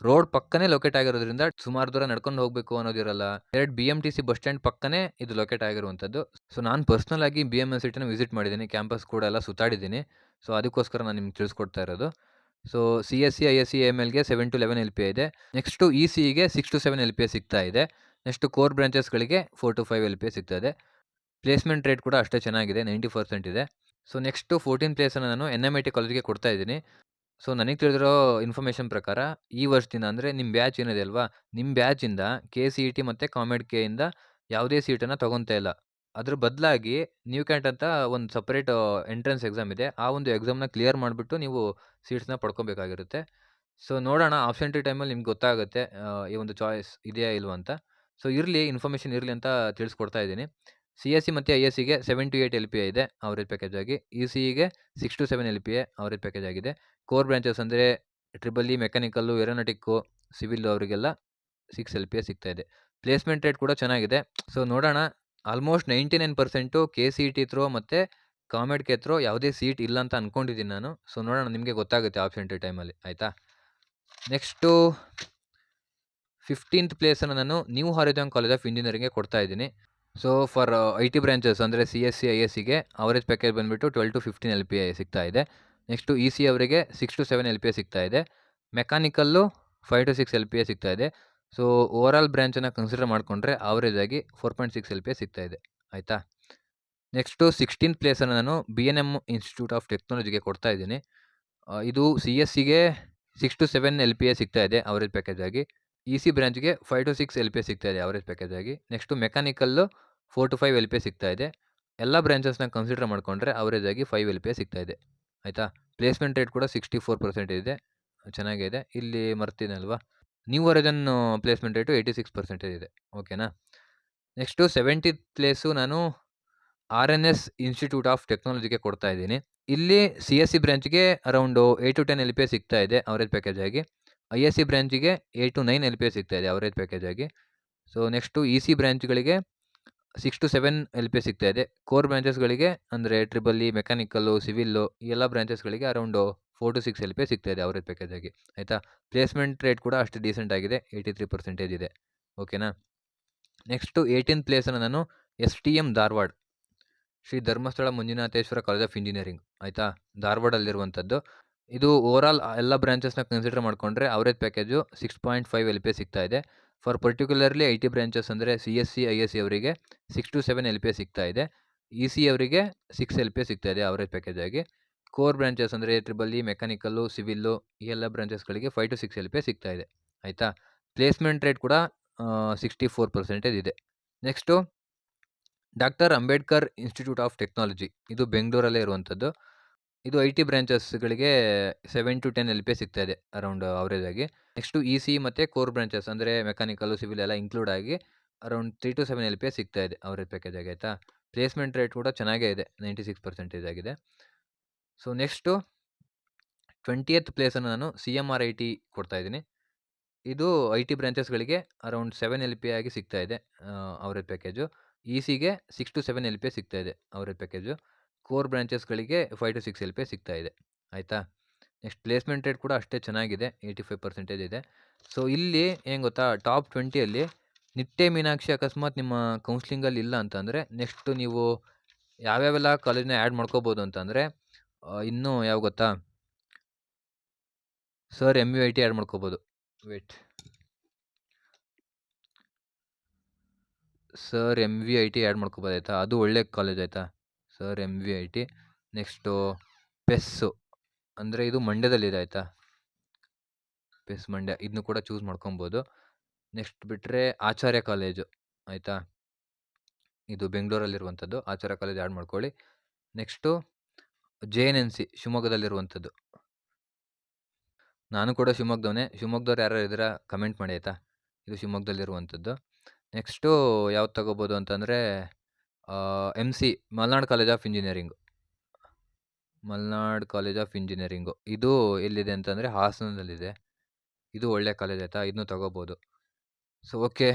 ರೋಡ್ ಪಕ್ಕನೇ ಲೊಕೇಟ್ ಆಗಿರೋದ್ರಿಂದ ಸುಮಾರು ದೂರ ನಡ್ಕೊಂಡು ಹೋಗಬೇಕು ಅನ್ನೋದಿರಲ್ಲ. ಡೈರೆಕ್ಟ್ BMTC ಬಸ್ ಸ್ಟ್ಯಾಂಡ್ ಪಕ್ಕನೇ ಇದು ಲೊಕೇಟ್ ಆಗಿರುವಂಥದ್ದು. ಸೊ ನಾನು ಪರ್ಸ್ನಲ್ ಆಗಿ BMS ITನ ವಿಸಿಟ್ ಮಾಡಿದ್ದೀನಿ, ಕ್ಯಾಂಪಸ್ ಕೂಡ ಎಲ್ಲ ಸುತ್ತಾಡಿದ್ದೀನಿ. ಸೊ ಅದಕ್ಕೋಸ್ಕರ ನಾನು ನಿಮ್ಗೆ ತಿಳಿಸ್ಕೊಡ್ತಾ ಇರೋದು. ಸೊ CSC, ISC, AMLಗೆ 7-11 LPA ಇದೆ. ನೆಕ್ಸ್ಟು ECEಗೆ 6-7 LPA ಸಿಗ್ತಾ ಇದೆ. ನೆಕ್ಸ್ಟು ಕೋರ್ ಬ್ರಾಂಚಸ್ಗಳಿಗೆ 4-5 LPA ಸಿಗ್ತಾ ಇದೆ. ಪ್ಲೇಸ್ಮೆಂಟ್ ರೇಟ್ ಕೂಡ ಅಷ್ಟೇ ಚೆನ್ನಾಗಿದೆ, 90% ಇದೆ. ಸೊ ನೆಕ್ಸ್ಟು 14th ಪ್ಲೇಸನ್ನು ನಾನು NMIT ಕಾಲೇಜ್ಗೆ ಕೊಡ್ತಾ ಇದ್ದೀನಿ. ಸೊ ನನಗೆ ತಿಳಿದಿರೋ ಇನ್ಫಾರ್ಮೇಷನ್ ಪ್ರಕಾರ ಈ ವರ್ಷದಿಂದ ಅಂದರೆ ನಿಮ್ಮ ಬ್ಯಾಚ್ ಏನಿದೆ ಅಲ್ವಾ, ನಿಮ್ಮ ಬ್ಯಾಚಿಂದ KCET ಮತ್ತು COMEDKಯಿಂದ ಯಾವುದೇ ಸೀಟನ್ನು ತೊಗೊತಾ ಇಲ್ಲ. ಅದ್ರ ಬದಲಾಗಿ ನ್ಯೂ ಕ್ಯಾಟ್ ಅಂತ ಒಂದು ಸಪ್ರೇಟ್ ಎಂಟ್ರೆನ್ಸ್ ಎಕ್ಸಾಮ್ ಇದೆ. ಆ ಒಂದು ಎಕ್ಸಾಮ್ನ ಕ್ಲಿಯರ್ ಮಾಡಿಬಿಟ್ಟು ನೀವು ಸೀಟ್ಸ್ನ ಪಡ್ಕೊಬೇಕಾಗಿರುತ್ತೆ. ಸೊ ನೋಡೋಣ, ಆಬ್ಸೆಂಟಿ ಟೈಮಲ್ಲಿ ನಿಮ್ಗೆ ಗೊತ್ತಾಗುತ್ತೆ ಈ ಒಂದು ಚಾಯ್ಸ್ ಇದೆಯಾ ಇಲ್ವಾ ಅಂತ. ಸೊ ಇರಲಿ, ಇನ್ಫಾರ್ಮೇಷನ್ ಇರಲಿ ಅಂತ ತಿಳಿಸ್ಕೊಡ್ತಾ ಇದ್ದೀನಿ. CSC ಮತ್ತು ISCಗೆ 7-8 LPA ಇದೆ ಅವರೇಜ್ ಪ್ಯಾಕೇಜ್ ಆಗಿ. ECEಗೆ 6-7 LPA ಅವರೇಜ್ ಪ್ಯಾಕೇಜ್ ಆಗಿದೆ. ಕೋರ್ ಬ್ರಾಂಚಸ್ ಅಂದರೆ ಟ್ರಿಬಲ್ ಇ, ಮೆಕ್ಯಾನಿಕಲ್ಲು, ಏರೋನಾಟಿಕ್ಕು, ಸಿವಿಲ್ಲು ಅವರಿಗೆಲ್ಲ 6 LPA ಸಿಗ್ತಾ ಇದೆ. ಪ್ಲೇಸ್ಮೆಂಟ್ ರೇಟ್ ಕೂಡ ಚೆನ್ನಾಗಿದೆ. ಸೊ ನೋಡೋಣ, ಆಲ್ಮೋಸ್ಟ್ 99% KCET ಥ್ರೋ ಮತ್ತು COMEDK ಥ್ರೋ ಯಾವುದೇ ಸೀಟ್ ಇಲ್ಲ ಅಂತ ಅಂದ್ಕೊಂಡಿದ್ದೀನಿ ನಾನು. ಸೊ ನೋಡೋಣ, ನಿಮಗೆ ಗೊತ್ತಾಗುತ್ತೆ ಆಬ್ಸೆಂಟಿ ಟೈಮಲ್ಲಿ ಆಯಿತಾ. ನೆಕ್ಸ್ಟು 15th ಪ್ಲೇಸನ್ನು ನಾನು ನ್ಯೂ ಹಾರಿಜಾನ್ ಕಾಲೇಜ್ ಆಫ್ ಇಂಜಿನಿಯರಿಂಗ್ಗೆ ಕೊಡ್ತಾ ಇದ್ದೀನಿ. ಸೊ ಫಾರ್ IT ಬ್ರಾಂಚಸ್ ಅಂದರೆ CSC, ISCಗೆ ಅವರೇಜ್ ಪ್ಯಾಕೇಜ್ ಬಂದುಬಿಟ್ಟು 12-15 LPA ಸಿಗ್ತಾ ಇದೆ. ನೆಕ್ಸ್ಟು EC ಅವರಿಗೆ 6-7 LPA ಸಿಗ್ತಾ ಇದೆ. ಮೆಕ್ಯಾನಿಕಲ್ಲು 5-6 LPA ಸಿಗ್ತಾ ಇದೆ. ಸೊ ಓವರಾಲ್ ಬ್ರಾಂಚನ್ನು ಕನ್ಸಿಡರ್ ಮಾಡಿಕೊಂಡ್ರೆ ಅವರೇಜ್ ಆಗಿ 4.6 LPA ಸಿಗ್ತಾ ಇದೆ ಆಯಿತಾ. ನೆಕ್ಸ್ಟು 16th ಪ್ಲೇಸನ್ನು ನಾನು BNM ಇನ್ಸ್ಟಿಟ್ಯೂಟ್ ಆಫ್ ಟೆಕ್ನಾಲಜಿಗೆ ಕೊಡ್ತಾ ಇದ್ದೀನಿ. ಇದು CSCಗೆ 6-7 LPA ಸಿಗ್ತಾ ಇದೆ ಅವರೇಜ್ ಪ್ಯಾಕೇಜ್ ಆಗಿ. EC ಬ್ರಾಂಚ್ಗೆ 5-6 LPA ಸಿಗ್ತಾ ಇದೆ ಅವರೇಜ್ ಪ್ಯಾಕೇಜ್ ಆಗಿ. ನೆಕ್ಸ್ಟು ಮೆಕ್ಯಾನಿಕಲ್ಲು 4-5 LPA ಸಿಗ್ತಾ ಇದೆ. ಎಲ್ಲ ಬ್ರಾಂಚಸ್ನ ಕನ್ಸಿಡರ್ ಮಾಡಿಕೊಂಡ್ರೆ ಅವರೇಜ್ ಆಗಿ 5 LPA ಸಿಗ್ತಾ ಇದೆ ಆಯಿತಾ. ಪ್ಲೇಸ್ಮೆಂಟ್ ರೇಟ್ ಕೂಡ 64% ಇದೆ, ಚೆನ್ನಾಗಿದೆ. ಇಲ್ಲಿ ಮರ್ತಿನಲ್ವಾ, ನ್ಯೂ ಹಾರಿಜಾನ್ ಪ್ಲೇಸ್ಮೆಂಟ್ ರೇಟು 86% ಇದೆ. ಓಕೆನಾ. ನೆಕ್ಸ್ಟು 70th ಪ್ಲೇಸು ನಾನು RNS ಇನ್ಸ್ಟಿಟ್ಯೂಟ್ ಆಫ್ ಟೆಕ್ನಾಲಜಿಗೆ ಕೊಡ್ತಾ ಇದ್ದೀನಿ. ಇಲ್ಲಿ CSC ಬ್ರಾಂಚ್ಗೆ ಅರೌಂಡು 8-10 LPA ಸಿಗ್ತಾ ಇದೆ ಅವರೇಜ್ ಪ್ಯಾಕೇಜ್ ಆಗಿ. ISC ಬ್ರಾಂಚಿಗೆ 8-9 LPA ಸಿಗ್ತಾ ಇದೆ ಅವರೇಜ್ ಪ್ಯಾಕೇಜ್ ಆಗಿ. ಸೊ ನೆಕ್ಸ್ಟು EC ಬ್ರಾಂಚ್ಗಳಿಗೆ 6-7 LPA ಸಿಗ್ತಾ ಇದೆ. ಕೋರ್ ಬ್ರಾಂಚಸ್ಗಳಿಗೆ ಅಂದರೆ ಟ್ರಿಬಲ್ ಇ, ಮೆಕ್ಯಾನಿಕಲ್ಲು, ಸಿವಿಲ್ಲು ಈ ಎಲ್ಲ ಬ್ರಾಂಚಸ್ಗಳಿಗೆ ಅರೌಂಡು 4-6 LPA ಸಿಗ್ತಾ ಇದೆ ಅವರೇಜ್ ಪ್ಯಾಕೇಜ್ ಆಗಿ ಆಯಿತಾ. ಪ್ಲೇಸ್ಮೆಂಟ್ ರೇಟ್ ಕೂಡ ಅಷ್ಟು ಡೀಸೆಂಟ್ ಆಗಿದೆ, 83% ಇದೆ. ಓಕೆನಾ. ನೆಕ್ಸ್ಟು 18th ಪ್ಲೇಸನ್ನು ನಾನು STM Dharwad, Shri Dharmasthala Manjunatheshwara college of engineering ಆಯಿತಾ, ಧಾರವಾಡಲ್ಲಿರುವಂಥದ್ದು. ಇದು ಓವರಾಲ್ ಎಲ್ಲ ಬ್ರಾಂಚಸ್ನ ಕನ್ಸಿಡರ್ ಮಾಡಿಕೊಂಡ್ರೆ ಅವರೇಜ್ ಪ್ಯಾಕೇಜು 6.5 LPA ಸಿಗ್ತಾ ಇದೆ. ಫಾರ್ ಪರ್ಟಿಕ್ಯುಲರ್ಲಿ IT ಬ್ರಾಂಚಸ್ ಅಂದರೆ CSC, ISC ಅವರಿಗೆ 6-7 LPA ಸಿಗ್ತಾ ಇದೆ. EC ಅವರಿಗೆ 6 LPA ಸಿಗ್ತಾ ಇದೆ ಅವರೇಜ್ ಪ್ಯಾಕೇಜ್ ಆಗಿ. ಕೋರ್ ಬ್ರಾಂಚಸ್ ಅಂದರೆ ಟ್ರಿಬಲ್ ಇ, ಮೆಕ್ಯಾನಿಕಲ್ಲು, ಸಿವಿಲ್ಲು ಈ ಎಲ್ಲ ಬ್ರಾಂಚಸ್ಗಳಿಗೆ 5-6 LPA ಸಿಗ್ತಾ ಇದೆ ಆಯಿತಾ. ಪ್ಲೇಸ್ಮೆಂಟ್ ರೇಟ್ ಕೂಡ 64% ಇದೆ. Next doctor Ambedkar institute of technology, ಇದು ಬೆಂಗಳೂರಲ್ಲೇ ಇರುವಂಥದ್ದು. ಇದು IT ಬ್ರಾಂಚಸ್ಗಳಿಗೆ 7-10 LPA ಸಿಗ್ತಾ ಇದೆ ಅರೌಂಡ್ ಅವರೇಜ್ ಆಗಿ. ನೆಕ್ಸ್ಟು EC ಮತ್ತು ಕೋರ್ ಬ್ರಾಂಚಸ್ ಅಂದರೆ ಮೆಕ್ಯಾನಿಕಲ್ಲು, ಸಿವಿಲ್ ಎಲ್ಲ ಇನ್ಕ್ಲೂಡ್ ಆಗಿ ಅರೌಂಡ್ 3-7 LPA ಸಿಗ್ತಾ ಇದೆ ಅವರೇಜ್ ಪ್ಯಾಕೇಜ್ ಆಗಿ ಆಯಿತಾ. ಪ್ಲೇಸ್ಮೆಂಟ್ ರೇಟ್ ಕೂಡ ಚೆನ್ನಾಗೇ ಇದೆ, 96% ಆಗಿದೆ. ಸೊ ನೆಕ್ಸ್ಟು 20th ಪ್ಲೇಸನ್ನು ನಾನು CMR IT ಕೊಡ್ತಾ ಇದ್ದೀನಿ. ಇದು IT ಬ್ರಾಂಚಸ್ಗಳಿಗೆ ಅರೌಂಡ್ 7 LPA ಆಗಿ ಸಿಗ್ತಾ ಇದೆ ಅವರೇಜ್ ಪ್ಯಾಕೇಜು. ECಗೆ 6-7 LPA ಸಿಗ್ತಾ ಇದೆ ಅವರೇಜ್ ಪ್ಯಾಕೇಜು. ಕೋರ್ ಬ್ರಾಂಚಸ್‌ಗಳಿಗೆ 5-6 LPA ಸಿಗ್ತಾ ಇದೆ. ಆಯಿತಾ? ನೆಕ್ಸ್ಟ್ ಪ್ಲೇಸ್‌ಮೆಂಟ್ ರೇಟ್ ಕೂಡ ಅಷ್ಟೇ ಚೆನ್ನಾಗಿದೆ. 85% ಇದೆ. ಸೊ ಇಲ್ಲಿ ಏನು ಗೊತ್ತಾ, ಟಾಪ್ 20ಯಲ್ಲಿ ನಿಟ್ಟೆ ಮೀನಾಕ್ಷಿ ಅಕಸ್ಮಾತ್ ನಿಮ್ಮ ಕೌನ್ಸಿಲಿಂಗಲ್ಲಿ ಇಲ್ಲ ಅಂತಂದರೆ, ನೆಕ್ಸ್ಟ್ ನೀವು ಯಾವ್ಯಾವೆಲ್ಲ ಕಾಲೇಜ್‌ನ ಆ್ಯಡ್ ಮಾಡ್ಕೋಬೋದು ಅಂತಂದರೆ, ಇನ್ನೂ ಯಾವು ಗೊತ್ತಾ, ಸರ್ MUIT ಆ್ಯಡ್ ಮಾಡ್ಕೋಬೋದು. ವೇಟ್, ಸರ್ MVIT ಆ್ಯಡ್ ಮಾಡ್ಕೋಬೋದು ಆಯಿತಾ. ಅದು ಒಳ್ಳೆ ಕಾಲೇಜ್ ಆಯಿತಾ. Sir MVIT. ನೆಕ್ಸ್ಟು ಪೆಸ್ಸು, ಅಂದರೆ ಇದು ಮಂಡ್ಯದಲ್ಲಿದೆ ಆಯಿತಾ. ಪೆಸ್ ಮಂಡ್ಯ, ಇದನ್ನು ಕೂಡ ಚೂಸ್ ಮಾಡ್ಕೊಬೋದು. ನೆಕ್ಸ್ಟ್ ಬಿಟ್ಟರೆ ಆಚಾರ್ಯ ಕಾಲೇಜು ಆಯಿತಾ, ಇದು ಬೆಂಗಳೂರಲ್ಲಿರುವಂಥದ್ದು. ಆಚಾರ್ಯ ಕಾಲೇಜ್ ಆ್ಯಡ್ ಮಾಡ್ಕೊಳ್ಳಿ. Next JNNC ಶಿವಮೊಗ್ಗದಲ್ಲಿರುವಂಥದ್ದು. ನಾನು ಕೂಡ ಶಿವಮೊಗ್ಗದವನೇ. ಶಿವಮೊಗ್ಗದವ್ರು ಯಾರು ಇದ್ದೀರಾ ಕಮೆಂಟ್ ಮಾಡಿ ಆಯಿತಾ. ಇದು ಶಿವಮೊಗ್ಗದಲ್ಲಿರುವಂಥದ್ದು. ನೆಕ್ಸ್ಟು ಯಾವ್ದು ತಗೋಬೋದು ಅಂತಂದರೆ MC Malnad college of engineering. Malnad college of engineering ಇದು ಎಲ್ಲಿದೆ ಅಂತಂದರೆ ಹಾಸನದಲ್ಲಿದೆ. ಇದು ಒಳ್ಳೆ ಕಾಲೇಜ್ ಆಯಿತಾ, ಇದನ್ನು ತಗೋಬೋದು. ಸೊ ಓಕೆ,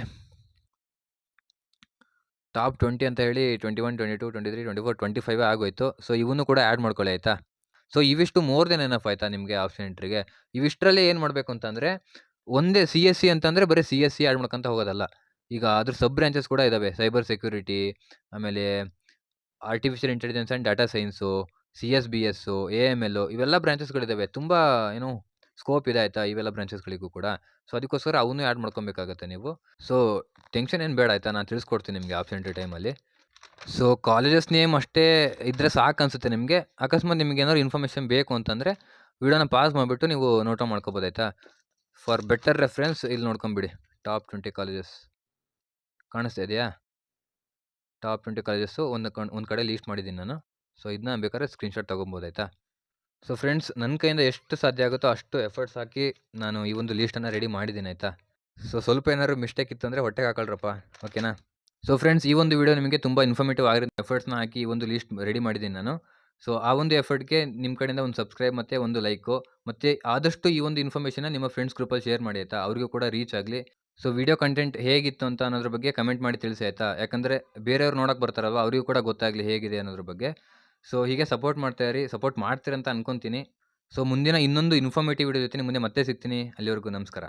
ಟಾಪ್ 20 ಅಂತ ಹೇಳಿ 21, 22, 23, 24, 25 ಆಗೋಯ್ತು. ಸೊ ಇವನ್ನು ಕೂಡ ಆ್ಯಡ್ ಮಾಡ್ಕೊಳ್ಳಿ ಆಯಿತಾ. ಸೊ ಇವಿಷ್ಟು ಮೋರ್ ದೆನ್ ಎನಫ್ ಆಯಿತಾ ನಿಮಗೆ ಆಪ್ಷನ್ ಎಂಟ್ರಿಗೆ. ಇವಿಷ್ಟರಲ್ಲಿ ಏನು ಮಾಡಬೇಕು ಅಂತಂದರೆ, ಒಂದೇ CSC ಅಂತಂದರೆ ಬರೀ CSC ಆ್ಯಡ್ ಮಾಡ್ಕೊಂತ ಹೋಗೋದಲ್ಲ. ಈಗ ಅದ್ರ ಸಬ್ ಬ್ರಾಂಚಸ್ ಕೂಡ ಇದ್ದಾವೆ. ಸೈಬರ್ ಸೆಕ್ಯೂರಿಟಿ, ಆಮೇಲೆ artificial intelligence and data science, CSBS, AML, ಇವೆಲ್ಲ ಬ್ರಾಂಚಸ್ಗಳಿದ್ದಾವೆ. ತುಂಬ ಏನು ಸ್ಕೋಪ್ ಇದೆ ಆಯಿತಾ ಇವೆಲ್ಲ ಬ್ರಾಂಚಸ್ಗಳಿಗೂ ಕೂಡ. ಸೊ ಅದಕ್ಕೋಸ್ಕರ ಅವನ್ನೂ ಆ್ಯಡ್ ಮಾಡ್ಕೊಬೇಕಾಗತ್ತೆ ನೀವು. ಸೊ ಟೆನ್ಷನ್ ಏನು ಬೇಡ ಆಯಿತಾ, ನಾನು ತಿಳಿಸ್ಕೊಡ್ತೀನಿ ನಿಮಗೆ ಆಪ್ಷನ್ ಎಂಟ್ರಿ ಟೈಮಲ್ಲಿ. ಸೊ ಕಾಲೇಜಸ್ ನೇಮ್ ಅಷ್ಟೇ ಇದ್ದರೆ ಸಾಕು ಅನಿಸುತ್ತೆ ನಿಮಗೆ. ಅಕಸ್ಮಾತ್ ನಿಮ್ಗೆ ಏನಾದ್ರು ಇನ್ಫಾರ್ಮೇಷನ್ ಬೇಕು ಅಂತಂದರೆ ವಿಡಿಯೋನ ಪಾಸ್ ಮಾಡಿಬಿಟ್ಟು ನೀವು ನೋಟ್ ಡೌನ್ ಮಾಡ್ಕೋಬೋದು ಆಯಿತಾ. ಫಾರ್ ಬೆಟರ್ ರೆಫರೆನ್ಸ್ ಇಲ್ಲಿ ನೋಡ್ಕೊಂಬಿಡಿ. ಟಾಪ್ 20 ಕಾಲೇಜಸ್ ಕಾಣಿಸ್ತಾ ಇದೆಯಾ. ಟಾಪ್ 20 ಕಾಲೇಜಸ್ಸು ಒಂದು ಕಡೆ ಲೀಸ್ಟ್ ಮಾಡಿದ್ದೀನಿ ನಾನು. ಸೊ ಇದನ್ನ ಬೇಕಾದ್ರೆ ಸ್ಕ್ರೀನ್ಶಾಟ್ ತೊಗೊಬೋದು ಆಯಿತಾ. ಸೊ ಫ್ರೆಂಡ್ಸ್, ನನ್ನ ಕೈಯಿಂದ ಎಷ್ಟು ಸಾಧ್ಯ ಆಗುತ್ತೋ ಅಷ್ಟು ಎಫರ್ಟ್ಸ್ ಹಾಕಿ ನಾನು ಈ ಒಂದು ಲೀಸ್ಟನ್ನು ರೆಡಿ ಮಾಡಿದ್ದೀನಿ ಆಯಿತಾ. ಸೊ ಸ್ವಲ್ಪ ಏನಾದ್ರು ಮಿಸ್ಟೇಕ್ ಇತ್ತು ಅಂದರೆ ಹೊಟ್ಟೆಗೆ ಹಾಕೊಳ್ರಪ್ಪ, ಓಕೆನಾ. ಸೊ ಫ್ರೆಂಡ್ಸ್, ಈ ಒಂದು ವಿಡಿಯೋ ನಿಮಗೆ ತುಂಬ ಇನ್ಫಾರ್ಮೇಟಿವ್ ಆಗಿರೋ ಎಫರ್ಟ್ಸ್ನ ಹಾಕಿ ಈ ಒಂದು ಲೀಸ್ಟ್ ರೆಡಿ ಮಾಡಿದ್ದೀನಿ ನಾನು. ಸೊ ಆ ಒಂದು ಎಫರ್ಟ್ಗೆ ನಿಮ್ಮ ಕಡೆಯಿಂದ ಒಂದು ಸಬ್ಸ್ಕ್ರೈಬ್ ಮತ್ತು ಒಂದು ಲೈಕು, ಮತ್ತು ಆದಷ್ಟು ಈ ಒಂದು ಇನ್ಫಾರ್ಮೇಷನ್ನ ನಿಮ್ಮ ಫ್ರೆಂಡ್ಸ್ ಗ್ರೂಪಲ್ಲಿ ಶೇರ್ ಮಾಡಿ ಆಯಿತಾ, ಅವರಿಗೂ ಕೂಡ ರೀಚ್ ಆಗಲಿ. ಸೊ ವಿಡಿಯೋ ಕಂಟೆಂಟ್ ಹೇಗಿತ್ತು ಅಂತ ಅನ್ನೋದ್ರ ಬಗ್ಗೆ ಕಮೆಂಟ್ ಮಾಡಿ ತಿಳಿಸಿ ಆಯಿತಾ. ಯಾಕಂದರೆ ಬೇರೆಯವ್ರು ನೋಡೋಕೆ ಬರ್ತಾರಲ್ವ, ಅವರಿಗೂ ಕೂಡ ಗೊತ್ತಾಗಲಿ ಹೇಗಿದೆ ಅನ್ನೋದ್ರ ಬಗ್ಗೆ. ಸೊ ಹೀಗೆ ಸಪೋರ್ಟ್ ಮಾಡ್ತಾ ಇರಿ, ಸಪೋರ್ಟ್ ಮಾಡ್ತೀರಂತ ಅನ್ಕೊತೀನಿ. ಸೊ ಮುಂದಿನ ಇನ್ನೊಂದು ಇನ್ಫಾರ್ಮೇಟಿವ್ ವಿಡಿಯೋ ಜೊತೆ ಮುಂದೆ ಮತ್ತೆ ಸಿಗ್ತೀನಿ. ಅಲ್ಲಿವರೆಗೂ ನಮಸ್ಕಾರ.